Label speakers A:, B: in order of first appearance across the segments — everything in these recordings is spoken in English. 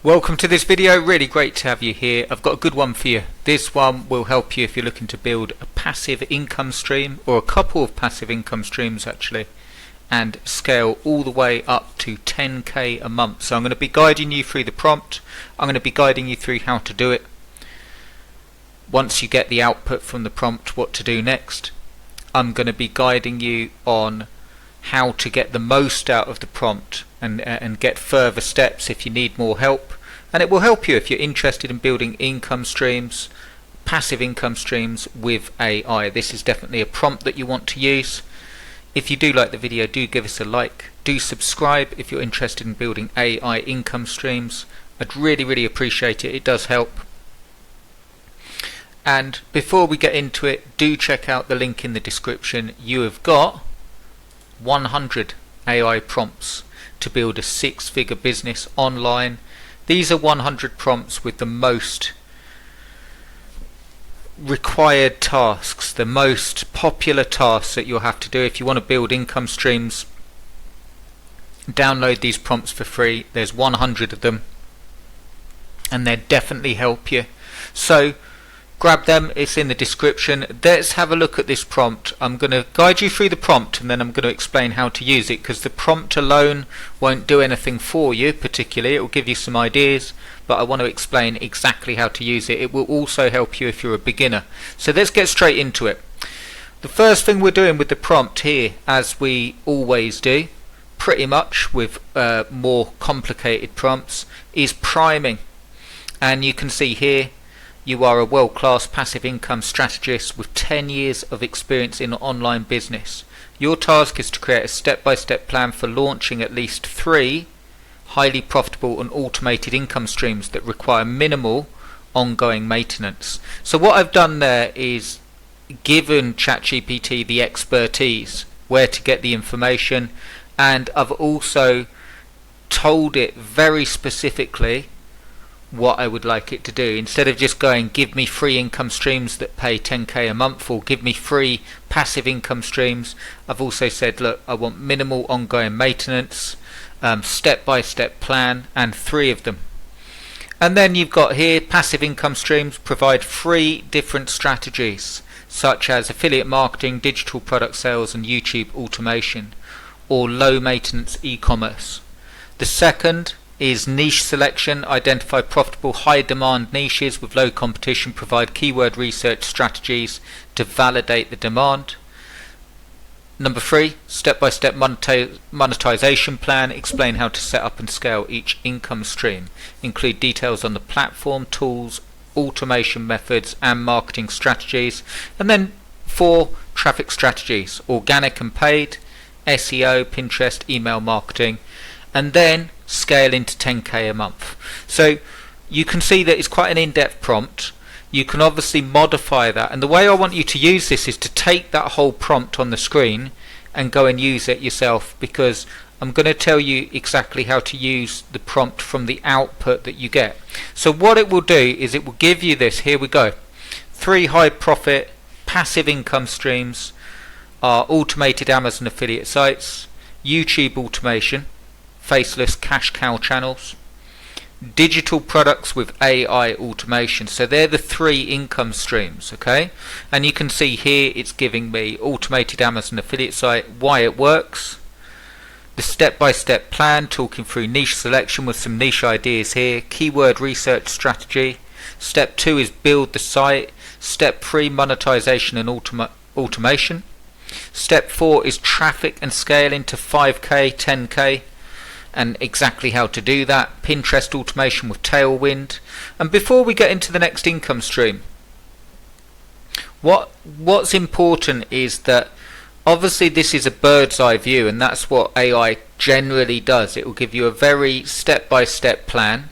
A: Welcome to this video. Really great to have you here. I've got a good one for you. This one will help you if you're looking to build a passive income stream, or a couple of passive income streams actually, and scale all the way up to 10k a month. So I'm going to be guiding you through the prompt. I'm going to be guiding you through how to do it. Once you get the output from the prompt, what to do next. I'm going to be guiding you on how to get the most out of the prompt and get further steps if you need more help. And it will help you if you're interested in building income streams, passive income streams with AI. This is definitely a prompt that you want to use. If you do like the video, do give us a like. Do subscribe if you're interested in building AI income streams. I'd really appreciate it. It does help. And before we get into it, do check out the link in the description. You have got 100 AI prompts to build a six-figure business online. These are 100 prompts with the most required tasks, the most popular tasks that you'll have to do if you want to build income streams. Download these prompts for free. There's 100 of them and they definitely help you. So grab them, it's in the description. Let's have a look at this prompt. I'm going to guide you through the prompt and then I'm going to explain how to use it, because the prompt alone won't do anything for you particularly. It will give you some ideas, but I want to explain exactly how to use it. It will also help you if you're a beginner. So let's get straight into it. The first thing we're doing with the prompt here, as we always do pretty much with more complicated prompts, is priming. And you can see here, you are a world-class passive income strategist with 10 years of experience in online business. Your task is to create a step-by-step plan for launching at least 3 highly profitable and automated income streams that require minimal ongoing maintenance. So what I've done there is given ChatGPT the expertise, where to get the information, and I've also told it very specifically what I would like it to do. Instead of just going, give me 3 income streams that pay 10k a month, or give me 3 passive income streams, I've also said, look, I want minimal ongoing maintenance, step-by-step plan, and 3 of them. And then you've got here, passive income streams provide 3 different strategies, such as affiliate marketing, digital product sales, and YouTube automation, or low maintenance e-commerce. The second is niche selection. Identify profitable high demand niches with low competition. Provide keyword research strategies to validate the demand. Number 3, step-by-step monetization plan. Explain how to set up and scale each income stream. Include details on the platform, tools, automation methods and marketing strategies. And then 4, traffic strategies. Organic and paid, SEO, Pinterest, email marketing. And then scale into 10k a month. So you can see that it's quite an in-depth prompt. You can obviously modify that, and the way I want you to use this is to take that whole prompt on the screen and go and use it yourself, because I'm going to tell you exactly how to use the prompt from the output that you get. So what it will do is it will give you this. Here we go. 3 high profit passive income streams are automated Amazon affiliate sites, YouTube automation, faceless cash cow channels, digital products with AI automation. So they're the 3 income streams, okay? And you can see here it's giving me automated Amazon affiliate site, why it works, the step-by-step plan, talking through niche selection with some niche ideas here, keyword research strategy. Step 2 is build the site. Step 3, monetization and automation. Step 4 is traffic and scale into 5k, 10k, and exactly how to do that. Pinterest automation with Tailwind. And before we get into the next income stream, what's important is that obviously this is a bird's eye view, and that's what AI generally does. It will give you a very step-by-step plan,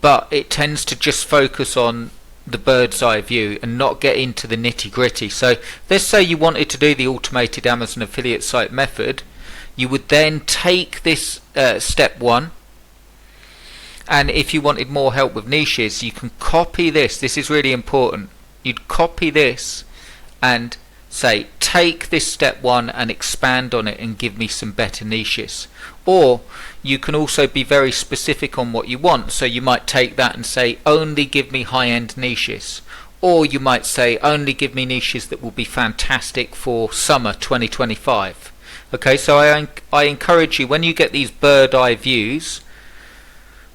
A: but it tends to just focus on the bird's eye view and not get into the nitty-gritty. So let's say you wanted to do the automated Amazon affiliate site method. You would then take this step 1, and if you wanted more help with niches, you can copy this. This is really important. You'd copy this and say, take this step 1 and expand on it and give me some better niches. Or you can also be very specific on what you want. So you might take that and say, only give me high-end niches. Or you might say, only give me niches that will be fantastic for summer 2025. Okay, so I encourage you, when you get these bird eye views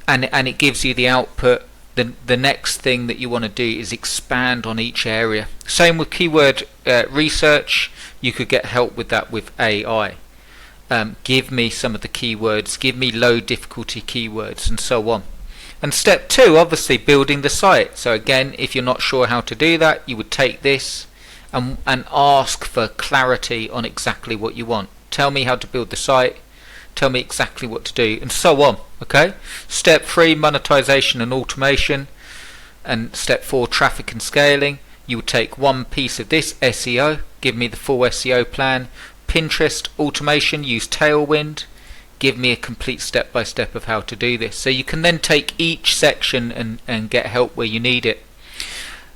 A: and it gives you the output, the next thing that you want to do is expand on each area. Same with keyword research. You could get help with that with AI. Give me some of the keywords, give me low difficulty keywords, and so on. And step 2, obviously building the site. So again, if you're not sure how to do that, you would take this and ask for clarity on exactly what you want. Tell me how to build the site, tell me exactly what to do, and so on. Okay. Step 3, monetization and automation. And step 4, traffic and scaling. You would take one piece of this, SEO, give me the full SEO plan. Pinterest automation, use Tailwind, give me a complete step-by-step of how to do this. So you can then take each section and get help where you need it.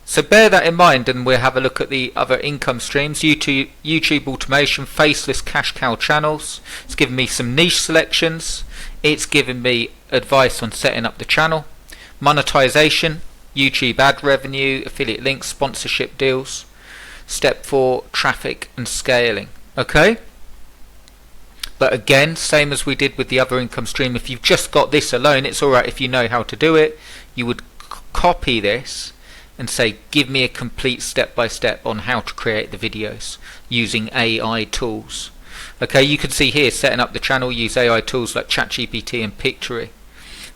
A: So bear that in mind, and we'll have a look at the other income streams. YouTube automation, faceless cash cow channels. It's given me some niche selections. It's given me advice on setting up the channel. Monetization, YouTube ad revenue, affiliate links, sponsorship deals. Step 4, traffic and scaling. Okay, but again, same as we did with the other income stream, if you've just got this alone, it's alright if you know how to do it. You would copy this and say, give me a complete step-by-step on how to create the videos using AI tools. Okay, you can see here, setting up the channel, use AI tools like ChatGPT and Pictory.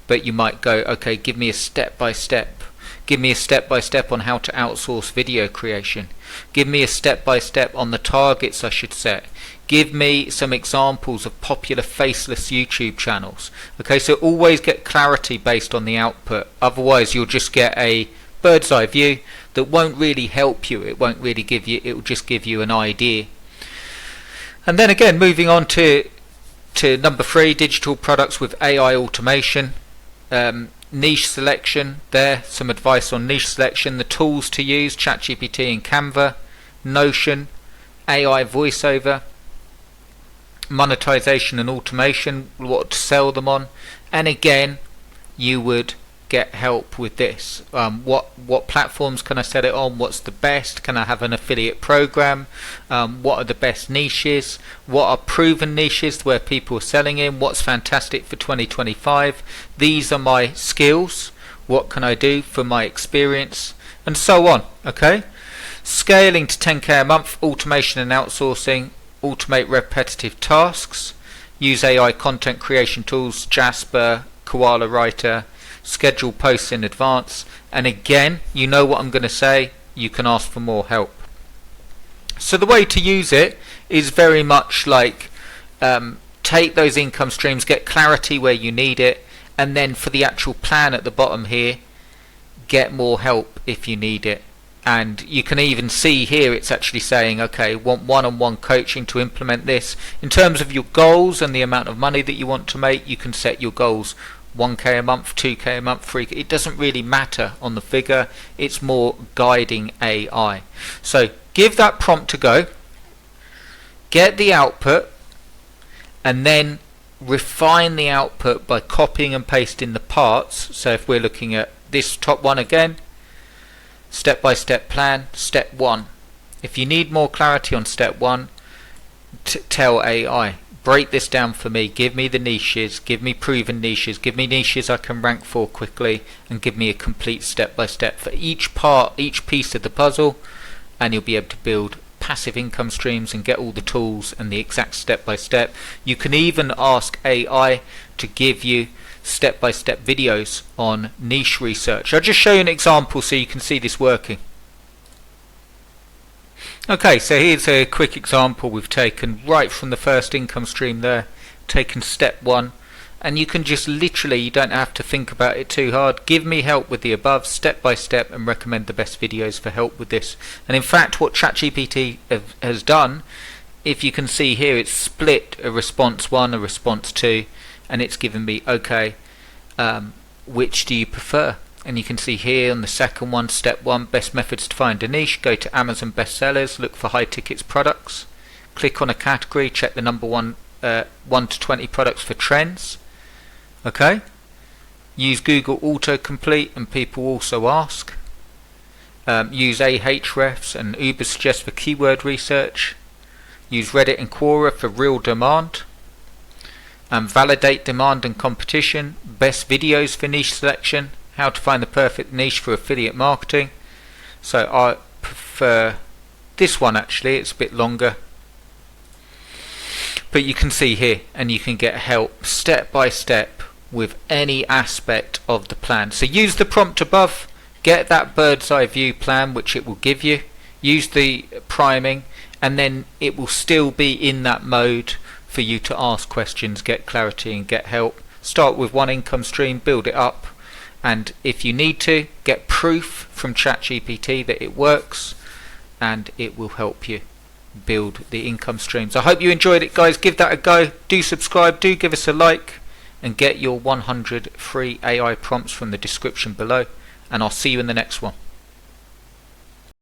A: But you might go, okay, give me a step-by-step. Give me a step-by-step on how to outsource video creation. Give me a step-by-step on the targets I should set. Give me some examples of popular faceless YouTube channels. Okay, so always get clarity based on the output. Otherwise, you'll just get a bird's eye view that won't really help you. It won't really give you, it will just give you an idea. And then again, moving on to number 3, digital products with AI automation. Niche selection, there, some advice on niche selection, the tools to use, ChatGPT and Canva, Notion, AI voiceover, monetization and automation, what to sell them on. And again, you would get help with this. What platforms can I set it on? What's the best? Can I have an affiliate program? What are the best niches? What are proven niches where people are selling in? What's fantastic for 2025? These are my skills. What can I do for my experience? And so on. Okay. Scaling to 10k a month, automation and outsourcing, automate repetitive tasks, use AI content creation tools, Jasper, Koala Writer, schedule posts in advance. And again, you know what I'm going to say, you can ask for more help. So the way to use it is very much like take those income streams, get clarity where you need it, and then for the actual plan at the bottom here, get more help if you need it. And you can even see here it's actually saying, okay, want one-on-one coaching to implement this. In terms of your goals and the amount of money that you want to make, you can set your goals 1k a month, 2k a month, 3k. It doesn't really matter on the figure. It's more guiding AI. So give that prompt a go, get the output, and then refine the output by copying and pasting the parts. So if we're looking at this top one again, step-by-step plan, step 1. If you need more clarity on step 1, tell AI, break this down for me, give me the niches, give me proven niches, give me niches I can rank for quickly, and give me a complete step-by-step for each part, each piece of the puzzle, and you'll be able to build passive income streams and get all the tools and the exact step-by-step. You can even ask AI to give you step-by-step videos on niche research. I'll just show you an example so you can see this working. Okay, so here's a quick example we've taken right from the first income stream there, taken step 1, and you can just literally, you don't have to think about it too hard, give me help with the above step by step and recommend the best videos for help with this. And in fact what ChatGPT has done, if you can see here, it's split a response 1, a response 2, and it's given me, okay, which do you prefer? And you can see here on the second one, step 1, best methods to find a niche, go to Amazon bestsellers, look for high tickets products, click on a category, check the number 1 1 to 20 products for trends. Okay. Use Google autocomplete and people also ask. Use Ahrefs and Ubersuggest for keyword research. Use Reddit and Quora for real demand. Validate demand and competition. Best videos for niche selection. How to find the perfect niche for affiliate marketing. So I prefer this one actually, it's a bit longer. But you can see here, and you can get help step by step with any aspect of the plan. So use the prompt above, get that bird's eye view plan which it will give you, use the priming, and then it will still be in that mode for you to ask questions, get clarity and get help. Start with one income stream, build it up, and if you need to, get proof from ChatGPT that it works, and it will help you build the income streams. I hope you enjoyed it, guys. Give that a go. Do subscribe, do give us a like, and get your 100 free AI prompts from the description below, and I'll see you in the next one.